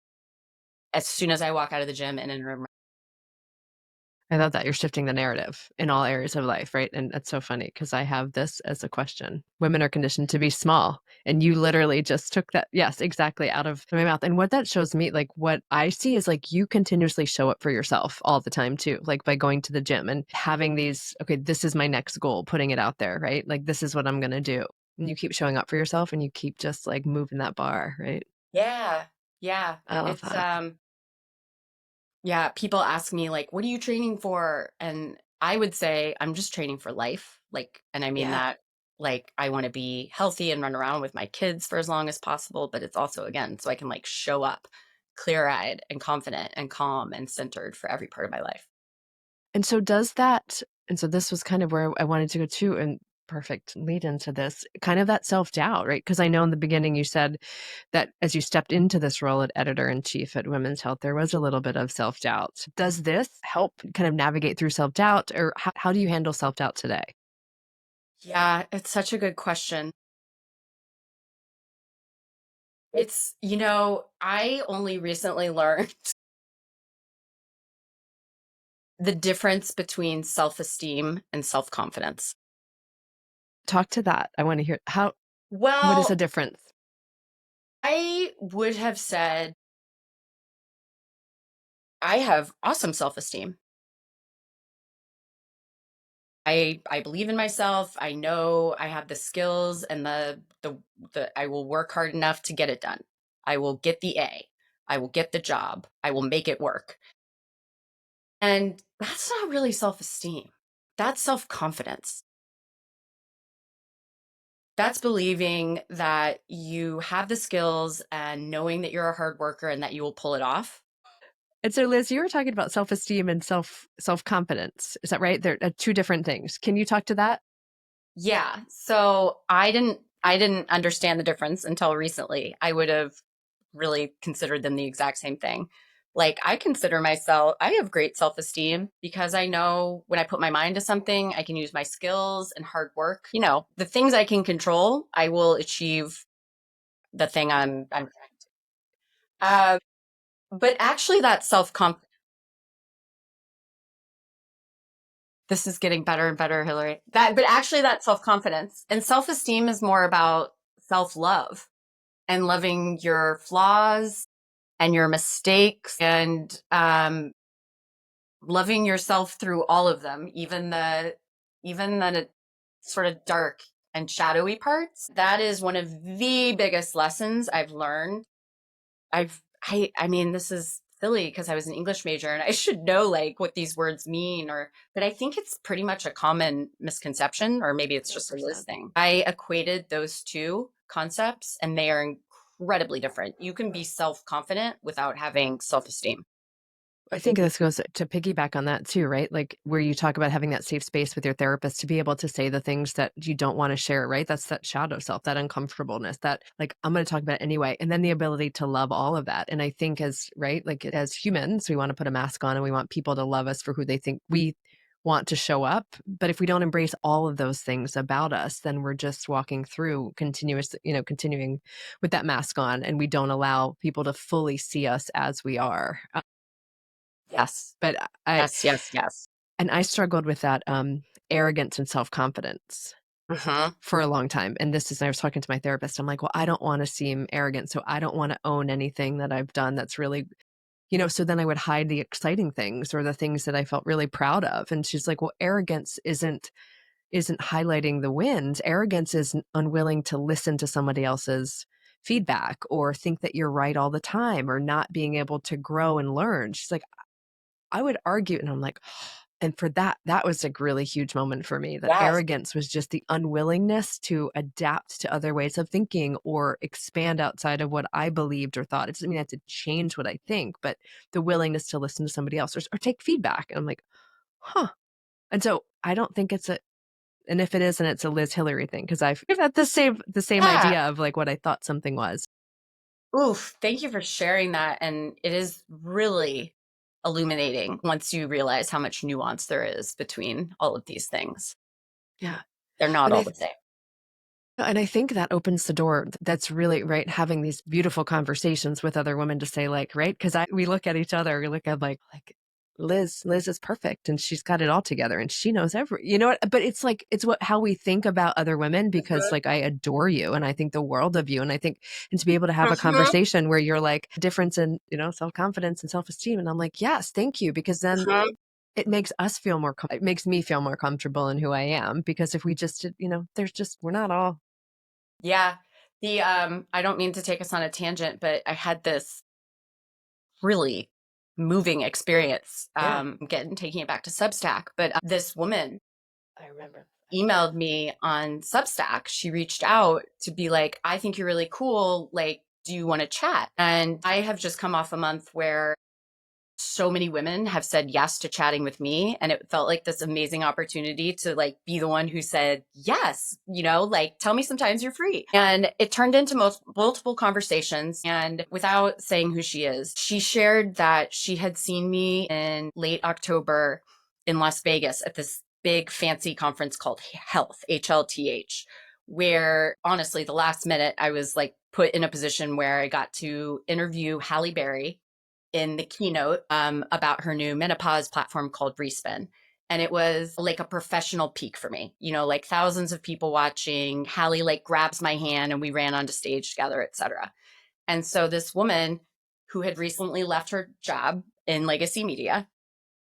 as soon as I walk out of the gym and in a room. I love that you're shifting the narrative in all areas of life, right? And that's so funny because I have this as a question. Women are conditioned to be small. And you literally just took that, yes, exactly, out of my mouth. And what that shows me, like what I see is like you continuously show up for yourself all the time too, like by going to the gym and having these, okay, this is my next goal, putting it out there, right? Like this is what I'm going to do. And you keep showing up for yourself and you keep just like moving that bar, right? Yeah. Yeah. I love It's that. yeah, people ask me like, "What are you training for?" And I would say, "I'm just training for life." Like, and I mean Yeah. that like I want to be healthy and run around with my kids for as long as possible, but it's also again so I can like show up clear-eyed and confident and calm and centered for every part of my life. And so does that and so this was kind of where I wanted to go too, and perfect lead into this, kind of that self-doubt, right? Because I know in the beginning you said that as you stepped into this role at editor-in-chief at Women's Health, there was a little bit of self-doubt. Does this help kind of navigate through self-doubt, or how do you handle self-doubt today? Yeah, it's such a good question. It's, I only recently learned the difference between self-esteem and self-confidence. Talk to that. I wanna hear what is the Well, difference? I would have said I have awesome self-esteem. I believe in myself. I know I have the skills and the I will work hard enough to get it done. I will get the A. I will get the job. I will make it work. And that's not really self-esteem. That's self-confidence. That's believing that you have the skills and knowing that you're a hard worker and that you will pull it off. And so, Liz, you were talking about self-esteem and self-confidence. Is that right? They're, two different things. Can you talk to that? Yeah. So I didn't understand the difference until recently. I would have really considered them the exact same thing. Like, I consider myself, I have great self esteem because I know when I put my mind to something, I can use my skills and hard work. You know, the things I can control, I will achieve the thing I'm trying to. But actually, that self confidence, this is getting better and better, Hilary. But actually, that self confidence and self esteem is more about self love and loving your flaws and your mistakes and loving yourself through all of them, even the sort of dark and shadowy parts. That is one of the biggest lessons I've learned. I mean, this is silly because I was an English major and I should know like what these words mean, or but I think it's pretty much a common misconception, or maybe it's just a Liz 100%. thing. I equated those two concepts and they are incredibly different. You can be self-confident without having self-esteem. I think this goes to piggyback on that too, right? Like where you talk about having that safe space with your therapist to be able to say the things that you don't want to share, right? That's that shadow self, that uncomfortableness, that like, I'm going to talk about it anyway. And then the ability to love all of that. And I think as, right, like as humans, we want to put a mask on and we want people to love us for who they think we want to show up. But if we don't embrace all of those things about us, then we're just walking through continuing with that mask on and we don't allow people to fully see us as we are. Yes. But I, Yes, yes, yes. and I struggled with that, arrogance and self-confidence Mhm. for a long time, and this is I was talking to my therapist, I'm like, "Well, I don't wanna seem arrogant, so I don't wanna own anything that I've done that's really," so then I would hide the exciting things or the things that I felt really proud of, and she's like, "Well, arrogance isn't highlighting the wins. Arrogance is unwilling to listen to somebody else's feedback or think that you're right all the time or not being able to grow and learn." She's like, I would argue, and I'm like, and for that was a really huge moment for me. That Yes. arrogance was just the unwillingness to adapt to other ways of thinking or expand outside of what I believed or thought. It doesn't mean I have to change what I think, but the willingness to listen to somebody else or take feedback. And I'm like, huh. And so I don't think it's a, and if it is, then it's a Liz Hillary thing because I've had the same Yeah. idea of like what I thought something was. Oof. Thank you for sharing that. And it is really illuminating once you realize how much nuance there is between all of these things. Yeah. They're not And all I the same. And I think that opens the door. That's really right. Having these beautiful conversations with other women to say, like, right? Because we look at each other, we look at like Liz is perfect and she's got it all together and she knows what? But it's like it's what how we think about other women because Mhm. like I adore you and I think the world of you and I think and to be able to have a Mhm. conversation where you're like difference in self confidence and self esteem and I'm like yes, thank you because then Mhm. it makes us feel it makes me feel more comfortable in who I am because if we just there's just we're not all. Yeah. I don't mean to take us on a tangent, but I had this really moving experience Yeah. getting taking it back to Substack. But this woman I remember. emailed me on Substack. She reached out to be like, I think you're really cool. Like, do you want to chat? And I have just come off a month where so many women have said yes to chatting with me. And it felt like this amazing opportunity to like be the one who said, yes, like tell me sometimes you're free. And it turned into multiple conversations. And without saying who she is, she shared that she had seen me in late October in Las Vegas at this big fancy conference called Health, HLTH, where honestly, the last minute I was like put in a position where I got to interview Halle Berry in the keynote about her new menopause platform called Respin. And it was like a professional peak for me, like thousands of people watching. Hallie like grabs my hand and we ran onto stage together, etc. And so this woman who had recently left her job in legacy media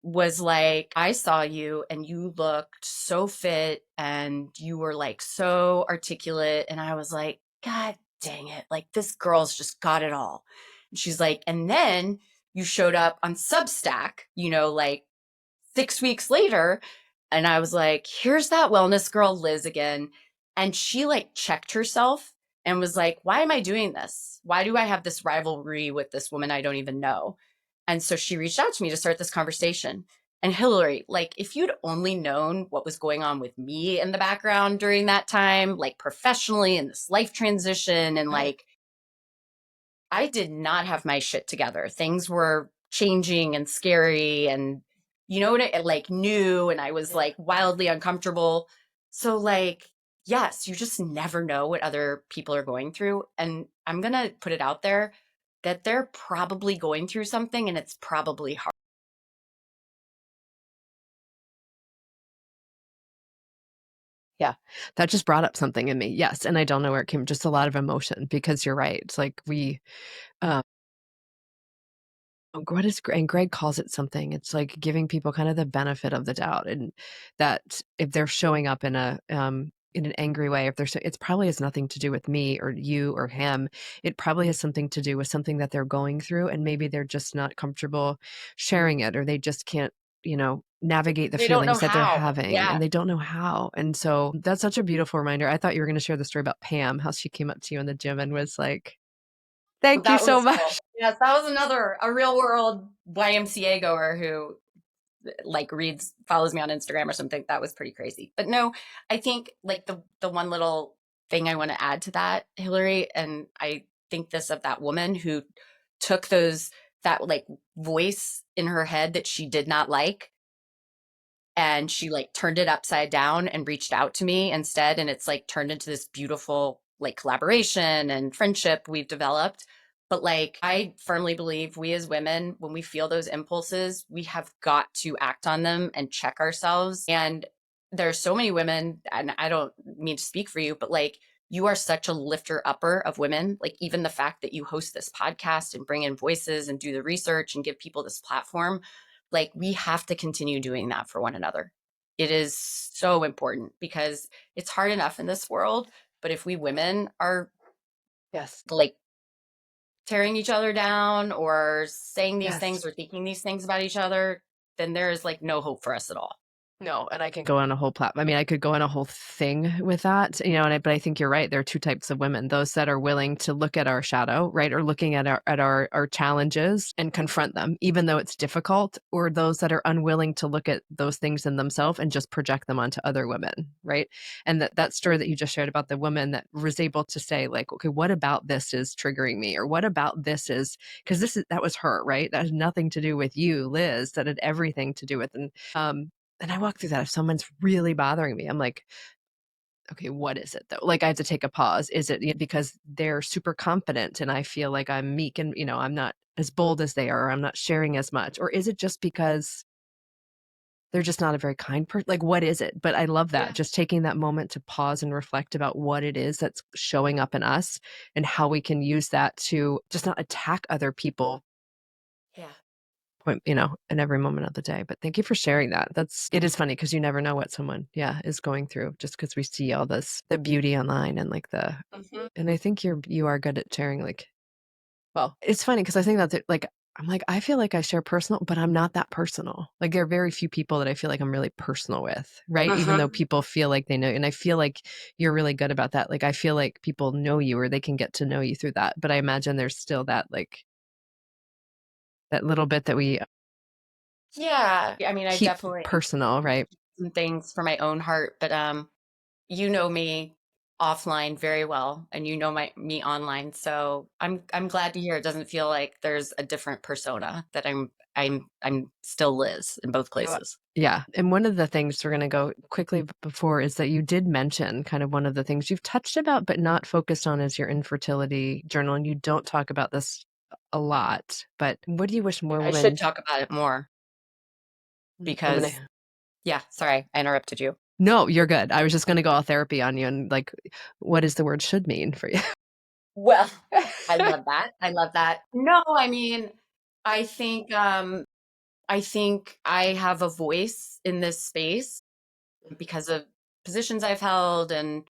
was like, I saw you and you looked so fit and you were like so articulate. And I was like, God dang it. Like this girl's just got it all. And she's like, and then you showed up on Substack, like 6 weeks later. And I was like, here's that wellness girl, Liz, again. And she like checked herself and was like, why am I doing this? Why do I have this rivalry with this woman I don't even know? And so she reached out to me to start this conversation. And Hillary, like, if you'd only known what was going on with me in the background during that time, like professionally in this life transition, and Right. like, I did not have my shit together. Things were changing and scary and you know what like new, and I was like wildly uncomfortable. So like yes, you just never know what other people are going through, and I'm going to put it out there that they're probably going through something and it's probably hard. Yeah, that just brought up something in me. Yes, and I don't know where it came. Just a lot of emotion because you're right. It's like um, what is and Greg calls it something. It's like giving people kind of the benefit of the doubt, and that if they're showing up in an angry way, if they're it probably has nothing to do with me or you or him. It probably has something to do with something that they're going through, and maybe they're just not comfortable sharing it, or they just can't, navigate the They don't know feelings that they're how. having, Yeah. and they don't know how. And so that's such a beautiful reminder. I thought you were going to share the story about Pam, how she came up to you in the gym and was like, "Thank you That so was cool. much." Yes, that was another a real world YMCA goer who like reads follows me on Instagram or something. That was pretty crazy. But no, I think like the one little thing I want to add to that, Hilary, and I think this of that woman who took that like voice in her head that she did not like, and she like turned it upside down and reached out to me instead, and it's like turned into this beautiful like collaboration and friendship we've developed. But like I firmly believe we as women, when we feel those impulses, we have got to act on them and check ourselves. And there's so many women, and I don't mean to speak for you, but like you are such a lifter upper of women. Like even the fact that you host this podcast and bring in voices and do the research and give people this platform, like we have to continue doing that for one another. It is so important because it's hard enough in this world, but if we women are Yes. like tearing each other down or saying these Yes. things or thinking these things about each other, then there is like no hope for us at all. No, and I can go on a whole I mean, I could go on a whole thing with that, but I think you're right. There are 2 types of women, those that are willing to look at our shadow, right? Or looking at our challenges and confront them, even though it's difficult, or those that are unwilling to look at those things in themselves and just project them onto other women, right? And that story that you just shared about the woman that was able to say like, "Okay, what about this is triggering me?" Or what about this is, because that was her, right? That has nothing to do with you, Liz. That had everything to do with, and I walk through that if someone's really bothering me, I'm like, "Okay, what is it though?" Like, I have to take a pause. Is it because they're super confident and I feel like I'm meek and, I'm not as bold as they are, or I'm not sharing as much? Or is it just because they're just not a very kind person? Like, what is it? But I love that, Yeah. just taking that moment to pause and reflect about what it is that's showing up in us and how we can use that to just not attack other people Yeah. in every moment of the day. But thank you for sharing that. It is funny because you never know what someone, yeah, is going through just because we see all the beauty online and like Mhm. and I think you are good at sharing like, well, it's funny because I think that's it, like, I'm like, I feel like I share personal, but I'm not that personal. Like there are very few people that I feel like I'm really personal with, right? Even though Mhm. people feel like they know, and I feel like you're really good about that. Like I feel like people know you or they can get to know you through that. But I imagine there's still that like that little bit that we Yeah. I mean, I keep definitely personal, right? some things for my own heart, but you know me offline very well and you know me online, so I'm glad to hear it doesn't feel like there's a different persona, that I'm still Liz in both You are. places. Yeah, and one of the things we're gonna go quickly before is that you did mention kind of one of the things you've touched about but not focused on is your infertility journal, and you don't talk about this a lot, but what do you wish more I should women talk about it more I'm because gonna yeah, sorry, I interrupted you. No, you're good. I was just gonna go all therapy on you and like, what does the word should mean for you? Well, I love that. I love that. No, I mean, I think I think I have a voice in this space because of positions I've held and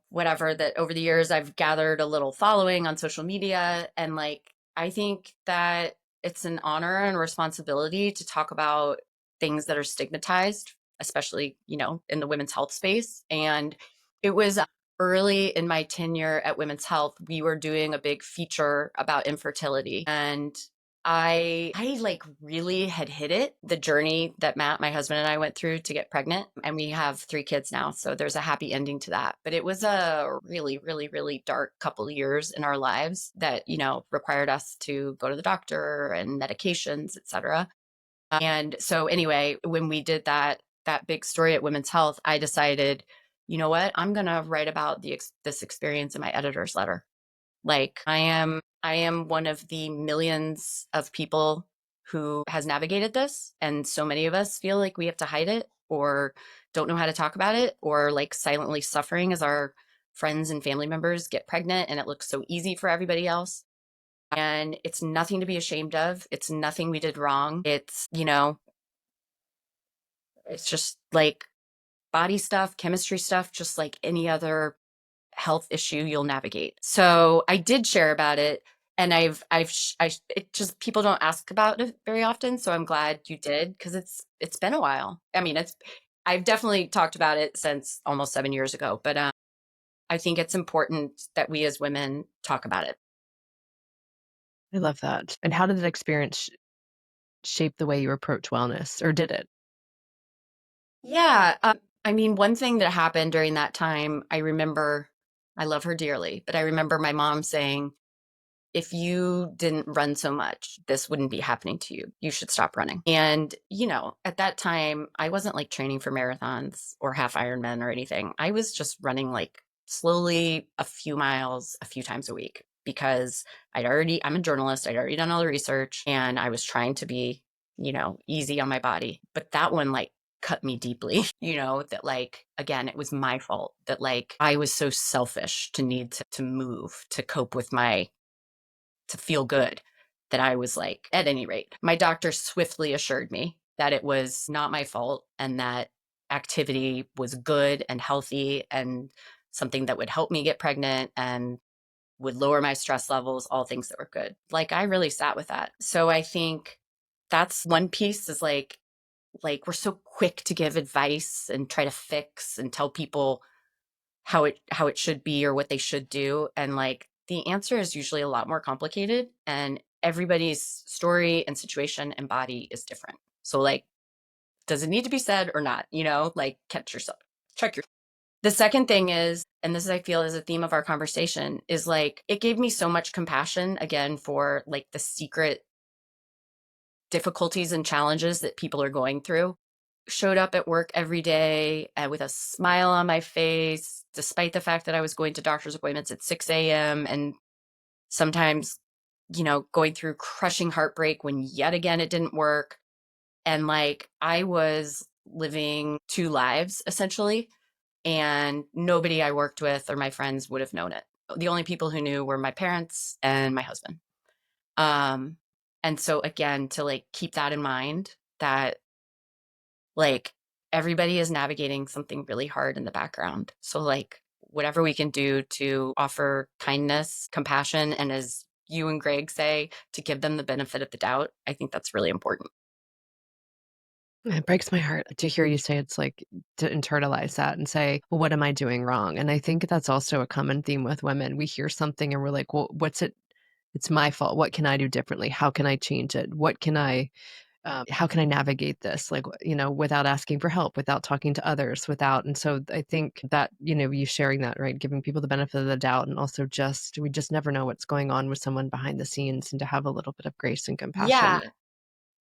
whatever, that over the years I've gathered a little following on social media. And like, I think that it's an honor and responsibility to talk about things that are stigmatized, especially, in the women's health space. And it was early in my tenure at Women's Health, we were doing a big feature about infertility. And I like really had hit it, the journey that Matt, my husband, and I went through to get pregnant. And we have 3 kids now. So there's a happy ending to that. But it was a really, really, really dark couple of years in our lives that, required us to go to the doctor and medications, et cetera. And so anyway, when we did that big story at Women's Health, I decided, you know what? I'm going to write about this experience in my editor's letter. Like I am one of the millions of people who has navigated this, and so many of us feel like we have to hide it or don't know how to talk about it, or like silently suffering as our friends and family members get pregnant and it looks so easy for everybody else. And it's nothing to be ashamed of. It's nothing we did wrong. It's just like body stuff, chemistry stuff, just like any other health issue you'll navigate. So I did share about it, and it just people don't ask about it very often. So I'm glad you did, because it's been a while. I mean, I've definitely talked about it since almost 7 years ago, but I think it's important that we as women talk about it. I love that. And how did that experience shape the way you approach wellness, or did it? Yeah. I mean, one thing that happened during that time, I remember, I love her dearly, but I remember my mom saying, if you didn't run so much, this wouldn't be happening to you. You should stop running. And, at that time, I wasn't like training for marathons or half Ironman or anything. I was just running like slowly a few miles a few times a week because I'm a journalist, I'd already done all the research, and I was trying to be, easy on my body. But that one, like, cut me deeply, that like, again, it was my fault that like I was so selfish to need to move to cope with to feel good, that I was like, at any rate, my doctor swiftly assured me that it was not my fault and that activity was good and healthy and something that would help me get pregnant and would lower my stress levels, all things that were good. Like I really sat with that. So I think that's one piece, is like we're so quick to give advice and try to fix and tell people how it should be or what they should do, and like the answer is usually a lot more complicated, and everybody's story and situation and body is different. So like, does it need to be said or not? Like, catch yourself, check your. The second thing is, and this is, I feel, is a theme of our conversation, is like it gave me so much compassion again for like the secret difficulties and challenges that people are going through. Showed up at work every day with a smile on my face, despite the fact that I was going to doctor's appointments at 6 a.m. and sometimes, going through crushing heartbreak when yet again it didn't work. And like I was living 2 lives essentially, and nobody I worked with or my friends would have known it. The only people who knew were my parents and my husband. Um, and so again, to like keep that in mind, that like everybody is navigating something really hard in the background. So like whatever we can do to offer kindness, compassion, and as you and Greg say, to give them the benefit of the doubt, I think that's really important. It breaks my heart to hear you say it's like to internalize that and say, well, what am I doing wrong? And I think that's also a common theme with women. We hear something and we're like, well, what's it? It's my fault. What can I do differently? How can I change it? How can I navigate this? Like, without asking for help, without talking to others, and so I think that, you sharing that, right? Giving people the benefit of the doubt, and also we just never know what's going on with someone behind the scenes, and to have a little bit of grace and compassion. Yeah.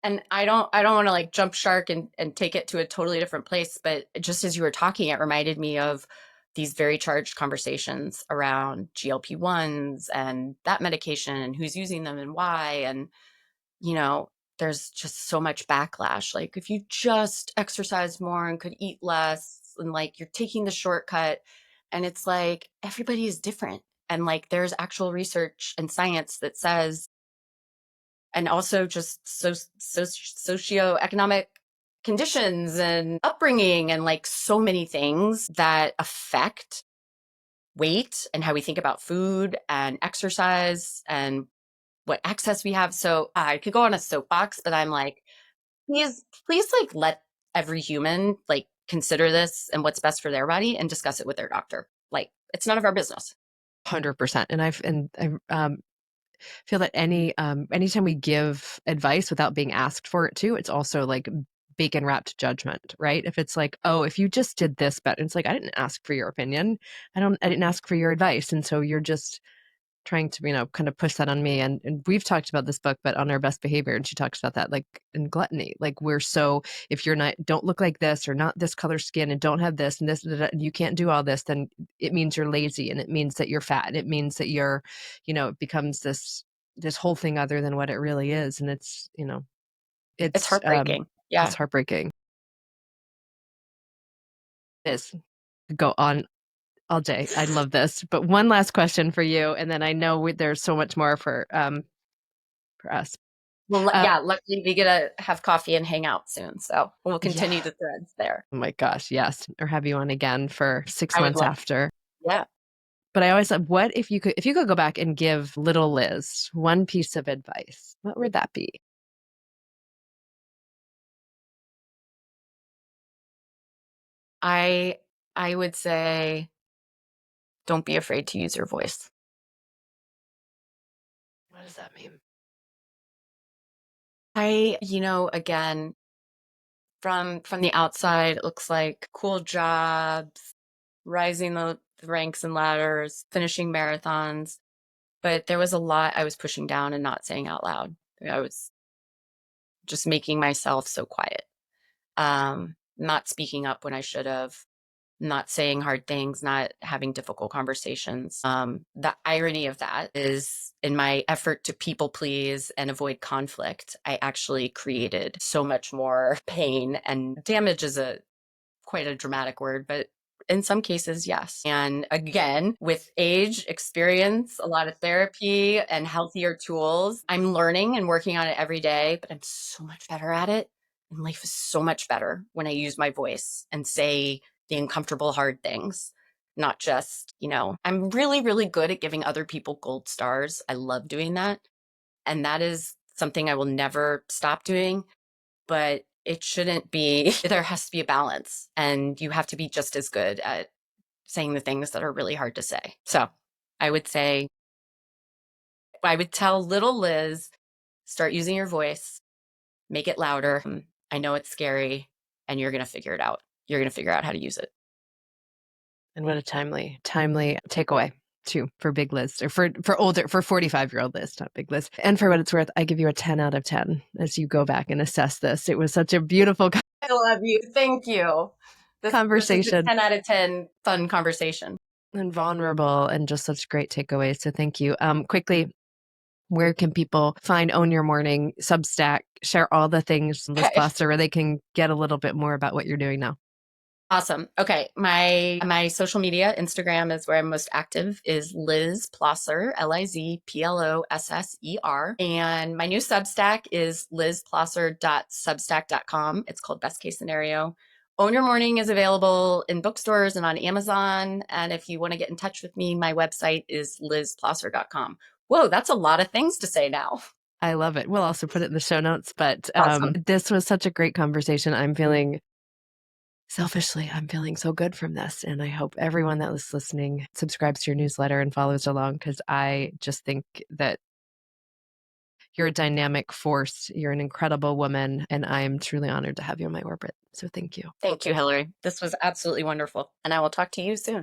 And I don't want to like jump shark and take it to a totally different place. But just as you were talking, it reminded me of these very charged conversations around GLP-1s and that medication and who's using them and why. And you know, there's just so much backlash. Like, if you just exercise more and could eat less, and like you're taking the shortcut, and it's like everybody is different. And like there's actual research and science that says, and also just socioeconomic conditions and upbringing and like so many things that affect weight and how we think about food and exercise and what access we have. So I could go on a soapbox, but I'm like, please, like let every human like consider this and what's best for their body and discuss it with their doctor. Like it's none of our business. 100%. And feel that anytime we give advice without being asked for it too, it's also like bacon wrapped judgment, right? If it's like, oh, if you just did this better, it's like, I didn't ask for your opinion. I didn't ask for your advice. And so you're just trying to, kind of push that on me. And we've talked about this book, but on Our Best Behavior, and she talks about that, like in gluttony, like if you're not, don't look like this or not this color skin and don't have this and this, and you can't do all this, then it means you're lazy and it means that you're fat and it means that you're, it becomes this whole thing other than what it really is. And It's it's, heartbreaking. Yeah. it's heartbreaking. It is. Go on all day. I love this. But one last question for you, and then I know there's so much more for us. Well, Uh, yeah, luckily we get to have coffee and hang out soon. So we'll continue yeah. the threads there. Oh my gosh, yes. Or have you on again for 6 I would months love, after. yeah. But I always thought, what if you could go back and give little Liz one piece of advice, what would that be? I I would say don't be afraid to use your voice. What does that mean? Again, from the outside, it looks like cool jobs, rising the ranks and ladders, finishing marathons. But there was a lot I was pushing down and not saying out loud. I was just making myself so quiet, not speaking up when I should have, not saying hard things, not having difficult conversations. The irony of that is in my effort to people please and avoid conflict, I actually created so much more pain, and damage is quite a dramatic word, but in some cases, yes. And again, with age, experience, a lot of therapy and healthier tools, I'm learning and working on it every day, but I'm so much better at it. And life is so much better when I use my voice and say the uncomfortable, hard things, not just, I'm really, really good at giving other people gold stars. I love doing that. And that is something I will never stop doing, but it shouldn't be. There has to be a balance, and you have to be just as good at saying the things that are really hard to say. So I would say, I would tell little Liz, start using your voice, make it louder. I know it's scary, and you're going to figure it out. You're going to figure out how to use it. And what a timely takeaway too for Big Liz, or for 45-year-old Liz, not Big Liz. And for what it's worth, I give you a 10 out of 10 as you go back and assess this. It was such a beautiful I love you. Thank you. This is a conversation 10 out of 10 fun conversation. and vulnerable and just such great takeaways. So thank you. Quickly, where can people find Own Your Morning, Substack, share all the things, Liz Okay. Plosser, where they can get a little bit more about what you're doing now? Awesome. Okay. My social media, Instagram is where I'm most active, is Liz Plosser, LizPlosser. And my new Substack is lizplosser.substack.com. It's called Best Case Scenario. Own Your Morning is available in bookstores and on Amazon. And if you want to get in touch with me, my website is lizplosser.com. Whoa, that's a lot of things to say now. I love it. We'll also put it in the show notes. But Awesome. this was such a great conversation. Selfishly, I'm feeling so good from this. And I hope everyone that was listening subscribes to your newsletter and follows along, because I just think that you're a dynamic force. You're an incredible woman. And I am truly honored to have you in my orbit. So thank you. Thank you, Hilary. This was absolutely wonderful. And I will talk to you soon.